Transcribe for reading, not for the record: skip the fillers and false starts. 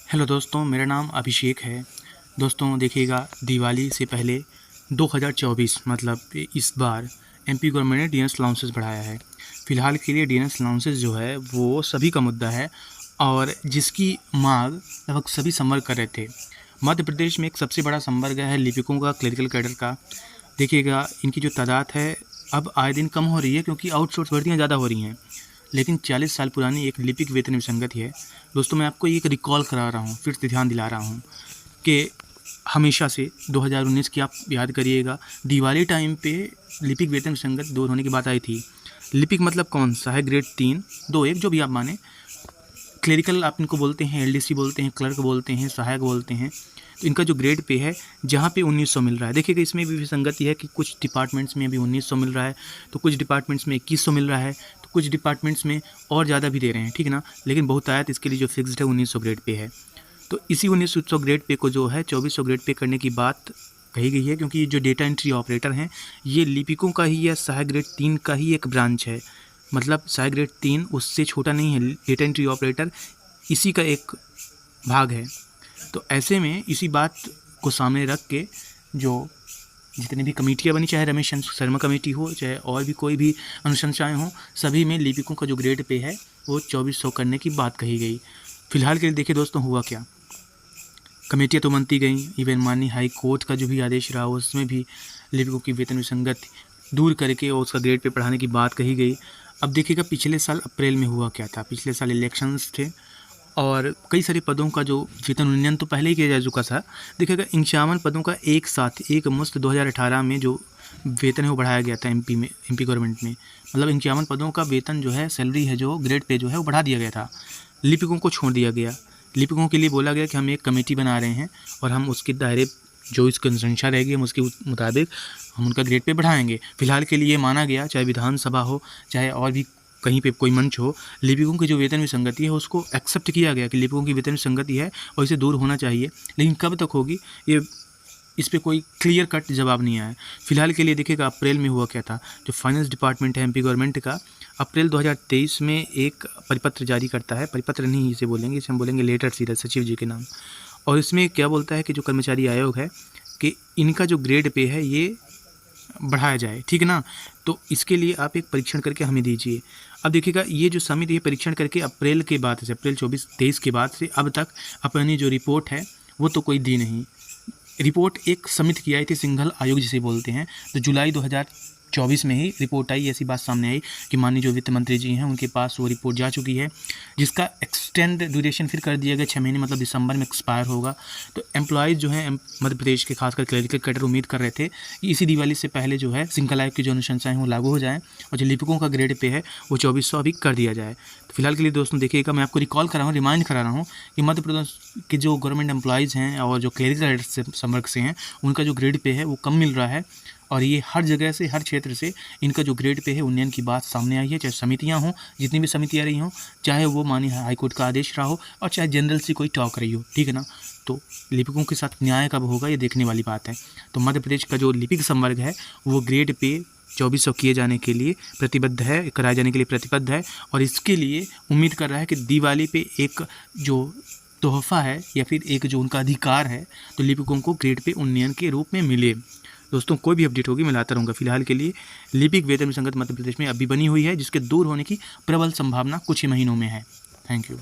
Hello दोस्तों, मेरा नाम अभिषेक है। दोस्तों देखिएगा, दिवाली से पहले 2024 मतलब इस बार एमपी गवर्नमेंट ने डीएनएस अलाउंसेस बढ़ाया है। फ़िलहाल के लिए डीएनएस अलाउंसेस जो है वो सभी का मुद्दा है और जिसकी मांग लगभग सभी संवर्ग कर रहे थे। मध्य प्रदेश में एक सबसे बड़ा संवर्ग है लिपिकों का, क्लरिकल कैडर का। देखिएगा, इनकी जो तादाद है अब आए दिन कम हो रही है क्योंकि आउटसोर्स भर्तियाँ ज़्यादा हो रही हैं, लेकिन 40 साल पुरानी एक लिपिक वेतन विसंगति है। दोस्तों, मैं आपको एक रिकॉल करा रहा हूँ, फिर से ध्यान दिला रहा हूँ कि हमेशा से 2019 की आप याद करिएगा, दिवाली टाइम पे लिपिक वेतन विसंगति दूर होने की बात आई थी। लिपिक मतलब कौन सा है? ग्रेड 3, 2, 1 जो भी आप माने। क्लरिकल आप इनको बोलते हैं, एलडीसी बोलते हैं, क्लर्क बोलते हैं, सहायक बोलते हैं। तो इनका जो ग्रेड पे है जहाँ पे 1900 मिल रहा है, देखिएगा इसमें भी विसंगति है कि कुछ डिपार्टमेंट्स में अभी 1900 मिल रहा है, तो कुछ डिपार्टमेंट्स में 2100 मिल रहा है, तो कुछ डिपार्टमेंट्स में और ज़्यादा भी दे रहे हैं, ठीक है ना। लेकिन बहुतायत इसके लिए जो फिक्स्ड है 1900 ग्रेड पे है। तो इसी 1900 ग्रेड पे को जो है 2400 ग्रेड पे करने की बात कही गई है, क्योंकि ये जो डेटा एंट्री ऑपरेटर हैं ये लिपिकों का ही या सहायक ग्रेड 3 का ही एक ब्रांच है। मतलब सहायक ग्रेड 3 उससे छोटा नहीं है, डेटा एंट्री ऑपरेटर इसी का एक भाग है। तो ऐसे में इसी बात को सामने रख के जो जितनी भी कमेटियाँ बनी, चाहे रमेश शर्मा कमेटी हो, चाहे और भी कोई भी अनुशंसाएं हों, सभी में लिपिकों का जो ग्रेड पे है वो 2400 करने की बात कही गई। फिलहाल के लिए देखिए दोस्तों, हुआ क्या, कमेटियाँ तो बनती गई, इवन माननीय हाई कोर्ट का जो भी आदेश रहा उसमें भी लिपिकों की वेतन विसंगति दूर करके और उसका ग्रेड पे बढ़ाने की बात कही गई। अब देखिएगा, पिछले साल अप्रैल में हुआ क्या था। पिछले साल इलेक्शंस थे और कई सारे पदों का जो वेतन उन्नयन तो पहले ही किया जा चुका था। देखिएगा, 51 पदों का एक साथ एक मुश्त 2018 में जो वेतन है वो बढ़ाया गया था एमपी में, एमपी गवर्नमेंट में। मतलब 51 पदों का वेतन जो है, सैलरी है, जो ग्रेड पे जो है वो बढ़ा दिया गया था। लिपिकों को छोड़ दिया गया। लिपिकों के लिए बोला गया कि हम एक कमेटी बना रहे हैं और हम उसके दायरे जो इसकी अनुशंसा रहेगी हम उसके मुताबिक हम उनका ग्रेड पे बढ़ाएंगे। फिलहाल के लिए माना गया, चाहे विधानसभा हो चाहे और भी कहीं पे कोई मंच हो, लिपिकों की जो वेतन विसंगति है उसको एक्सेप्ट किया गया कि लिपिकों की वेतन विसंगति है और इसे दूर होना चाहिए। लेकिन कब तक होगी, ये इस पे कोई क्लियर कट जवाब नहीं आया। फिलहाल के लिए देखिएगा, अप्रैल में हुआ क्या था। जो फाइनेंस डिपार्टमेंट है एमपी गवर्नमेंट का, अप्रैल 2023 में एक परिपत्र जारी करता है। परिपत्र नहीं इसे बोलेंगे, इसे हम बोलेंगे लेटर सीधा, सचिव जी के नाम। और इसमें क्या बोलता है कि जो कर्मचारी आयोग है कि इनका जो ग्रेड पे है ये बढ़ाया जाए, ठीक है ना। तो इसके लिए आप एक परीक्षण करके हमें दीजिए। अब देखिएगा, ये जो समिति है परीक्षण करके अप्रैल के बाद से, अप्रैल 24-23 के बाद से अब तक अपनी जो रिपोर्ट है वो तो कोई दी नहीं। रिपोर्ट एक समिति की आई थी, सिंघल आयोग जिसे बोलते हैं। तो जुलाई 2024 में ही रिपोर्ट आई। ऐसी बात सामने आई कि माननीय जो वित्त मंत्री जी हैं उनके पास वो रिपोर्ट जा चुकी है, जिसका एक्सटेंड ड्यूरेशन फिर कर दिया गया 6 महीने, मतलब दिसंबर में एक्सपायर होगा। तो एम्प्लॉयज़ जो हैं मध्य प्रदेश के, खासकर क्लरिकल कैडर, उम्मीद कर रहे थे कि इसी दिवाली से पहले जो है सिंघल आयोग की जो अनुशंसाएँ हैं वो लागू हो जाएँ और जो लिपिकों का ग्रेड पे है वो 2400 अभी कर दिया जाए। तो फिलहाल के लिए दोस्तों देखिएगा, मैं आपको रिकॉल करा हूँ, रिमाइंड करा रहा हूँ कि मध्य प्रदेश के जो गवर्नमेंट एम्प्लॉयज़ हैं और जो क्लरिकल से संवर्ग से हैं उनका जो ग्रेड पे है वो कम मिल रहा है। और ये हर जगह से, हर क्षेत्र से इनका जो ग्रेड पे है उन्नयन की बात सामने आई है। चाहे समितियां हों, जितनी भी समितियां रही हों, चाहे वो माननीय हाईकोर्ट का आदेश रहा हो और चाहे जनरल से कोई टॉक रही हो, ठीक है ना। तो लिपिकों के साथ न्याय कब होगा ये देखने वाली बात है। तो मध्य प्रदेश का जो लिपिक संवर्ग है वो ग्रेड पे 2400 किए जाने के लिए प्रतिबद्ध है, कराए जाने के लिए प्रतिबद्ध है और इसके लिए उम्मीद कर रहा है कि दिवाली पे एक जो तोहफ़ा है या फिर एक जो उनका अधिकार है तो लिपिकों को ग्रेड पे उन्नयन के रूप में मिले। दोस्तों, कोई भी अपडेट होगी मैं लाता रहूँगा। फिलहाल के लिए लिपिक वेतन विसंगति मध्य प्रदेश में अभी बनी हुई है, जिसके दूर होने की प्रबल संभावना कुछ ही महीनों में है। Thank you.